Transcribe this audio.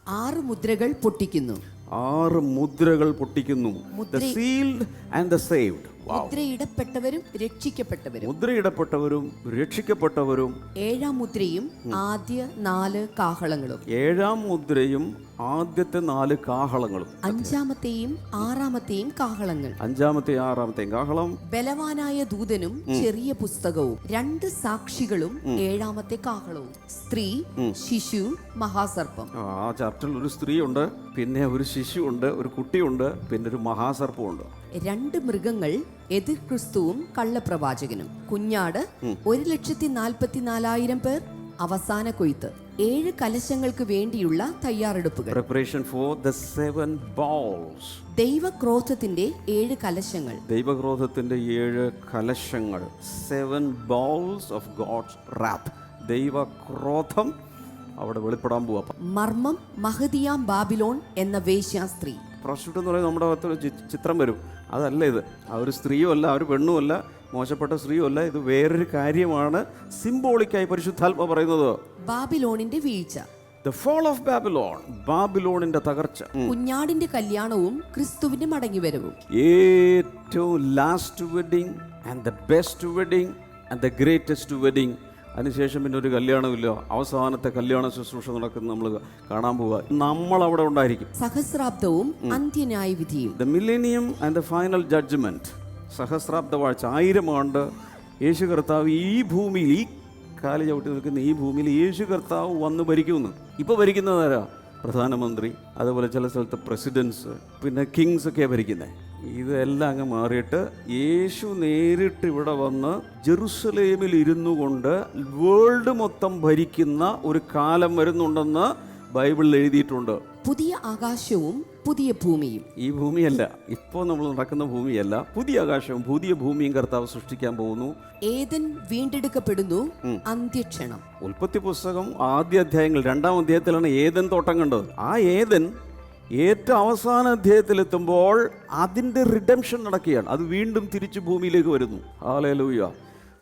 6 മുദ്രകൾ പൊട്ടിക്കുന്നു. 6 മുദ്രകൾ പൊട്ടിക്കുന്നു. The sealed and the saved. മുദ്രയിടപ്പെട്ടവരും രക്ഷിക്കപ്പെട്ടവരും. മുദ്രയിടപ്പെട്ടവരും രക്ഷിക്കപ്പെട്ടവരും. 7-ാം മുദ്രയും ആദ്യ 4 കാഹളങ്ങളും. 7-ാം മുദ്രയും ആദ്യത്തെ 4 കാഹളങ്ങളും. 5-ാമത്തെയും 6-ാമത്തെയും കാഹളങ്ങൾ. 5-ാമത്തെയും 6-ാമത്തെയും കാഹളം. ബലവാനായ ദൂതനും ചെറിയ പുസ്തകവും 2 സാക്ഷികളും 7-ാമത്തെ കാഹളവും. സ്ത്രീ, ശിശു, മഹാസർപ്പം. ആ ചാപ്റ്ററിൽ ഒരു സ്ത്രീയുണ്ട്, പിന്നെ ഒരു ശിശുവുണ്ട്, ഒരു കുട്ടിയുണ്ട്, പിന്നെ ഒരു മഹാസർപ്പമുണ്ട്. 2 മൃഗങ്ങൾ, എതിർ ക്രിസ്തുവും കള്ളപ്രവാചകനും. കുഞ്ഞാട് 1,44,000 പേർ. അവസാന കൊയ്ത്ത്. 7 കലശങ്ങൾക്ക് വേണ്ടിയുള്ള തയ്യാറെടുപ്പുകൾ. Preparation for the 7 bowls. ദൈവക്രോധത്തിന്റെ 7 കലശങ്ങൾ. ദൈവക്രോധത്തിന്റെ 7 കലശങ്ങൾ. 7 bowls of God's wrath. ദൈവക്രോധം അവിടെ വെളിപ്പെടാൻ പോവാ. മർമ്മം മഹദിയാം ബാബിലോൺ എന്ന വേശ്യാസ്ത്രീ. പ്രോസ്റ്റിറ്റ്യൂട്ട് എന്ന് പറയുന്നത് നമ്മുടെ അകത്തൊരു ചിത്രം വരും. അതല്ല ഇത്. ആ ഒരു സ്ത്രീയും അല്ല, ആ ഒരു പെണ്ണും അല്ല, മോശപ്പെട്ട സ്ത്രീയും അല്ല. ഇത് വേറൊരു കാര്യമാണ്. സിംബോളിക്കായി പരിശുദ്ധാത്മ പറയുന്നത് ബാബിലോണിന്റെ വീഴ്ച. The fall of Babylon. ബാബിലോണിന്റെ തകർച്ച. കുഞ്ഞാടിന്റെ കല്യാണവും ക്രിസ്തുവിന്റെ മടങ്ങിവരവും. ഏറ്റവും last wedding and the best wedding and the greatest wedding. അതിനുശേഷം പിന്നെ ഒരു കല്യാണമില്ല. അവസാനത്തെ കല്യാണ ശുശ്രൂഷ നടക്കുന്ന നമ്മൾ കാണാൻ പോവുക. നമ്മൾ അവിടെ ഉണ്ടായിരിക്കും. സഹസ്രാബ്ദവും അന്ത്യന്യായവിധിയും. The millennium and the final judgment. സഹസ്രാബ്ദ വാഴ്ച. 1000 ആണ്ട് യേശു കർത്താവ് ഈ ഭൂമിയിൽ, ഈ കാല് ചവിട്ടി നിൽക്കുന്ന ഈ ഭൂമിയിൽ യേശു കർത്താവ് വന്ന് ഭരിക്കുന്നു. ഇപ്പോൾ ഭരിക്കുന്നതാരാ? പ്രധാനമന്ത്രി, അതുപോലെ ചില സ്ഥലത്ത് പ്രസിഡൻസ്, പിന്നെ കിങ്സ് ഒക്കെയാണ് ഭരിക്കുന്നത്. ഇതെല്ലാം അങ്ങ് മാറിയിട്ട് യേശു നേരിട്ട് ഇവിടെ വന്ന് ജെറുസലേമിൽ ഇരുന്നു കൊണ്ട് വേൾഡ് മൊത്തം ഭരിക്കുന്ന ഒരു കാലം വരുന്നുണ്ടെന്ന് ബൈബിളിൽ എഴുതിയിട്ടുണ്ട്. പുതിയ ആകാശവും പുതിയ ഭൂമിയും. ഈ ഭൂമിയല്ല, ഇപ്പോൾ നമ്മൾ നടക്കുന്ന ഭൂമിയല്ല. പുതിയ ആകാശവും പുതിയ ഭൂമിയും കർത്താവ് സൃഷ്ടിക്കാൻ പോകുന്നു. ഏദൻ വീണ്ടെടുക്കപ്പെടുന്നു. അന്ത്യക്ഷണം. ഉൽപ്പത്തി പുസ്തകം ആദ്യ അധ്യായങ്ങൾ 2-ാം അധ്യായത്തിലാണ് ഏദൻ തോട്ടം കണ്ടത്. ആ ഏദൻ ഏറ്റവും അവസാന അധ്യായത്തിലെത്തുമ്പോൾ അതിൻ്റെ റിഡംഷൻ നടക്കുകയാണ്. അത് വീണ്ടും തിരിച്ചു ഭൂമിയിലേക്ക് വരുന്നു. ഹല്ലേലൂയ.